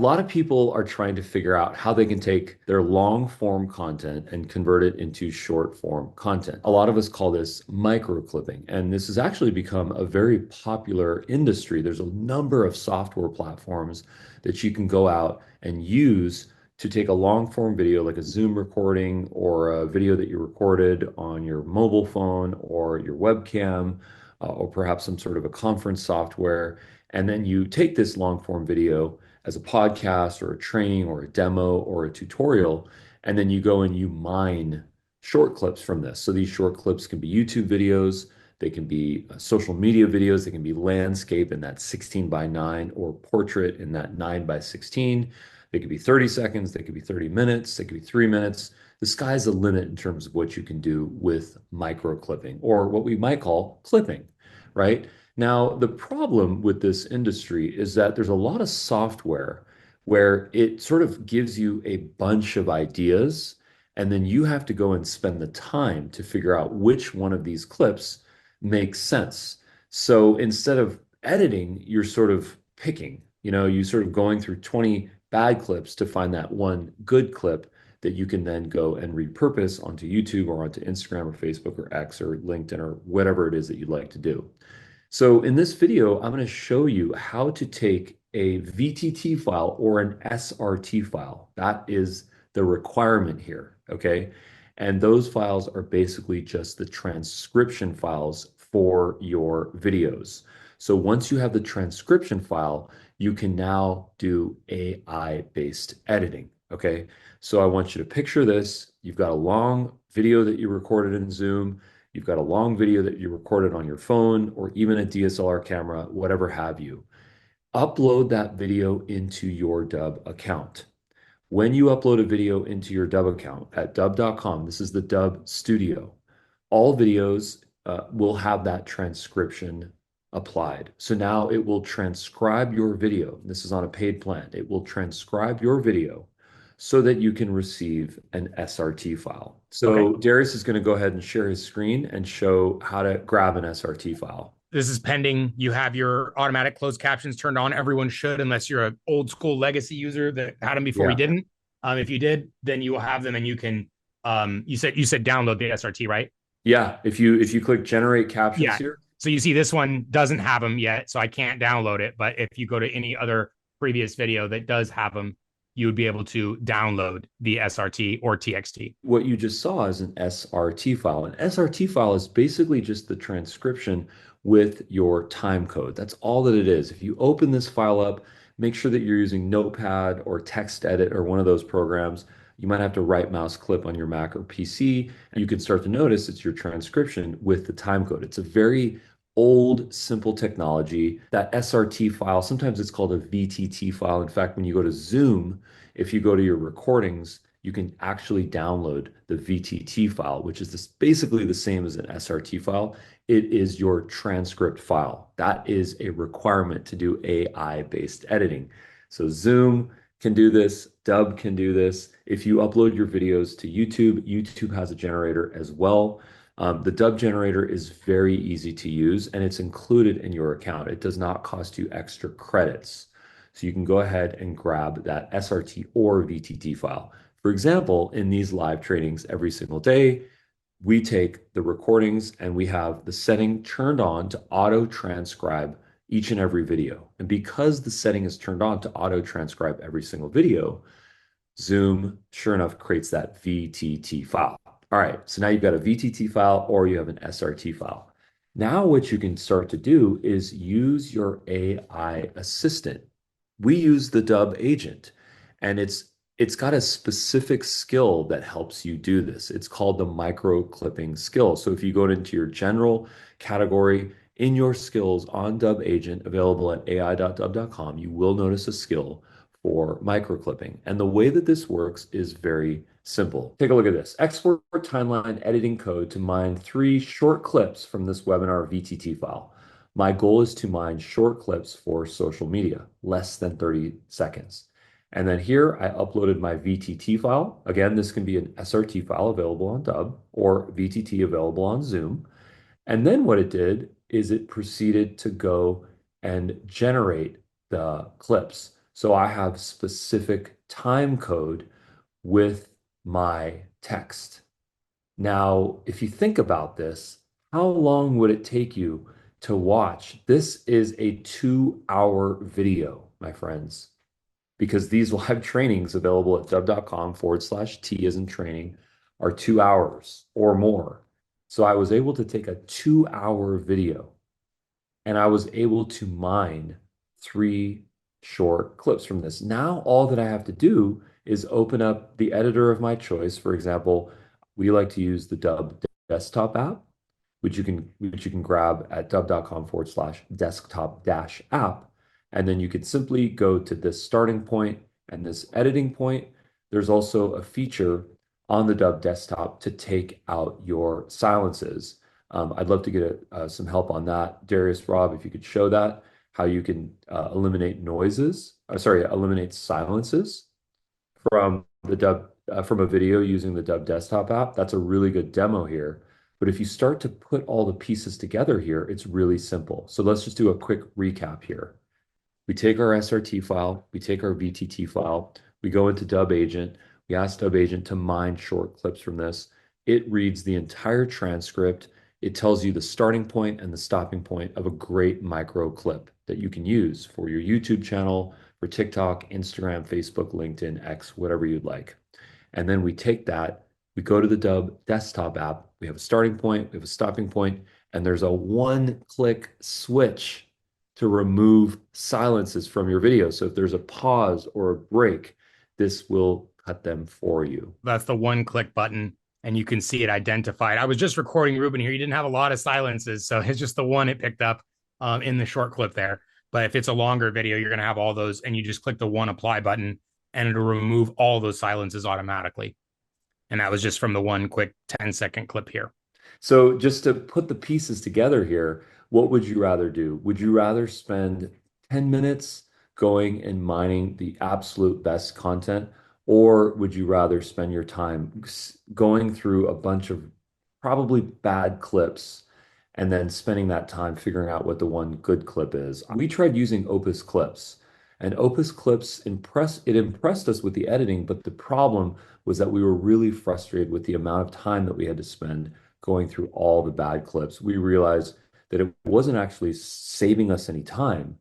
lot of people are trying to figure out how they can take their long form content and convert it into short form content. A lot of us call this micro clipping, and this has actually become a very popular industry. There's a number of software platforms that you can go out and use to take a long form video like a Zoom recording or a video that you recorded on your mobile phone or your webcam, or perhaps some sort of a conference software. And then you take this long form video as a podcast or a training or a demo or a tutorial, and then you go and you mine short clips from this. So these short clips can be YouTube videos, they can be social media videos, they can be landscape in that 16 by 9 or portrait in that 9 by 16. They could be 30 seconds, they could be 30 minutes, they could be 3 minutes. The sky's the limit in terms of what you can do with micro clipping or what we might call clipping, right? Now, the problem with this industry is that there's a lot of software where it sort of gives you a bunch of ideas, and then you have to go and spend the time to figure out which one of these clips makes sense. So instead of editing, you're sort of picking, you sort of going through 20 bad clips to find that one good clip that you can then go and repurpose onto YouTube or onto Instagram or Facebook or X or LinkedIn or whatever it is that you'd like to do. So in this video, I'm going to show you how to take a VTT file or an SRT file. That is the requirement here, okay? And those files are basically just the transcription files for your videos. So once you have the transcription file, you can now do AI-based editing, okay? So I want you to picture this. You've got a long video that you recorded in Zoom. You've got a long video that you recorded on your phone or even a DSLR camera, whatever have you. Upload that video into your Dubb account. When you upload a video into your Dubb account at dubb.com, this is the Dubb Studio, all videos will have that transcription applied. So now it will transcribe your video. This is on a paid plan. It will transcribe your video so that you can receive an SRT file. Okay. So Darius is going to go ahead and share his screen and show how to grab an SRT file. This is pending. You have your automatic closed captions turned on. Everyone should, unless you're an old school legacy user that had them before we Yeah. didn't. If you did, then you will have them, and you can. You said download the SRT, right? Yeah, if you click generate captions Yeah. here, So you see, this one doesn't have them yet, so I can't download it. But if you go to any other previous video that does have them, you would be able to download the SRT or TXT. what you just saw is an SRT file. An SRT file is basically just the transcription with your time code. That's all that it is. If you open this file up, make sure that you're using Notepad or TextEdit or one of those programs. You might have to right mouse click on your Mac or PC. You can start to notice it's your transcription with the time code. It's a very old, simple technology. That SRT file, sometimes it's called a VTT file. In fact, when you go to Zoom, if you go to your recordings, you can actually download the VTT file, which is basically the same as an SRT file. It is your transcript file. That is a requirement to do AI-based editing. So Zoom can do this, Dubb can do this. If you upload your videos to YouTube, YouTube has a generator as well. The Dubb generator is very easy to use and it's included in your account. It does not cost you extra credits. So you can go ahead and grab that SRT or VTT file. For example, in these live trainings every single day, we take the recordings and we have the setting turned on to auto transcribe each and every video. And because the setting is turned on to auto transcribe every single video, Zoom, sure enough, creates that VTT file. All right, so now you've got a VTT file or you have an SRT file. Now what you can start to do is use your AI assistant. We use the Dubb agent, and it's got a specific skill that helps you do this. It's called the micro clipping skill. So if you go into your general category in your skills on Dubb agent available at ai.dubb.com, you will notice a skill for micro clipping. And the way that this works is very simple. Take a look at this. Export timeline editing code to mine 3 short clips from this webinar VTT file. My goal is to mine short clips for social media, less than 30 seconds. And then here I uploaded my VTT file. Again, this can be an SRT file available on Dubb or VTT available on Zoom. And then what it did is it proceeded to go and generate the clips. So I have specific time code with my text. Now, if you think about this, how long would it take you to watch? This is a 2 hour video, my friends, because these live trainings available at dubb.com/T as in training are 2 hours or more. So I was able to take a 2 hour video and I was able to mine three short clips from this. Now, all that I have to do is open up the editor of my choice. For example, we like to use the Dubb desktop app, which you can grab at dubb.com/desktop dash app. And then you can simply go to this starting point and this editing point. There's also a feature on the Dubb desktop to take out your silences. I'd love to get some help on that. Darius, Rob, if you could show that, how you can eliminate noises, eliminate silences from the Dubb from a video using the Dubb desktop app. That's a really good demo here. But if you start to put all the pieces together here, it's really simple. So let's just do a quick recap here. We take our SRT file, we take our VTT file, we go into Dubb Agent, we ask Dubb Agent to mine short clips from this. It reads the entire transcript. It tells you the starting point and the stopping point of a great micro clip that you can use for your YouTube channel, for TikTok, Instagram, Facebook, LinkedIn, X, whatever you'd like. And then we take that, we go to the Dubb desktop app, we have a starting point, we have a stopping point, and there's a one-click switch to remove silences from your video. So if there's a pause or a break, this will cut them for you. That's the one click button, and you can see it identified. I was just recording Ruben here. You didn't have a lot of silences, so it's just the one it picked up in the short clip there. But if it's a longer video, you're going to have all those, and you just click the one apply button, and it'll remove all those silences automatically. And that was just from the one quick 10-second clip here. So just to put the pieces together here, what would you rather do? Would you rather spend 10 minutes going and mining the absolute best content, or would you rather spend your time going through a bunch of probably bad clips and then spending that time figuring out what the one good clip is? We tried using Opus Clips, and Opus Clips impressed us with the editing, but the problem was that we were really frustrated with the amount of time that we had to spend going through all the bad clips. We realized that it wasn't actually saving us any time.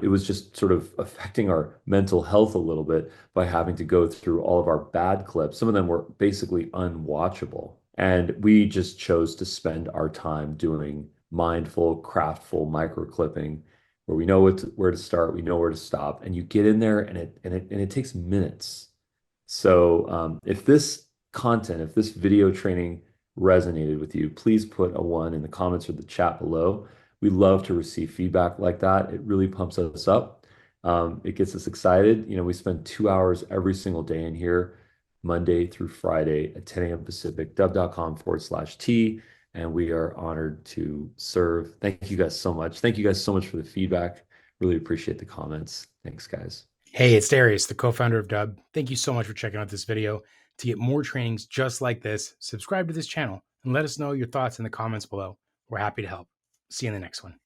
It was just sort of affecting our mental health a little bit by having to go through all of our bad clips. Some of them were basically unwatchable. And we just chose to spend our time doing mindful, craftful micro clipping where we know where to start, we know where to stop, and you get in there and it takes minutes. So if this content, if this video training resonated with you, please put a one in the comments or the chat below. We love to receive feedback like that. It really pumps us up. It gets us excited. You know, we spend 2 hours every single day in here, Monday through Friday at 10 a.m. Pacific, dubb.com/T. And we are honored to serve. Thank you guys so much. Thank you guys so much for the feedback. Really appreciate the comments. Thanks, guys. Hey, it's Darius, the co-founder of Dubb. Thank you so much for checking out this video. To get more trainings just like this, subscribe to this channel and let us know your thoughts in the comments below. We're happy to help. See you in the next one.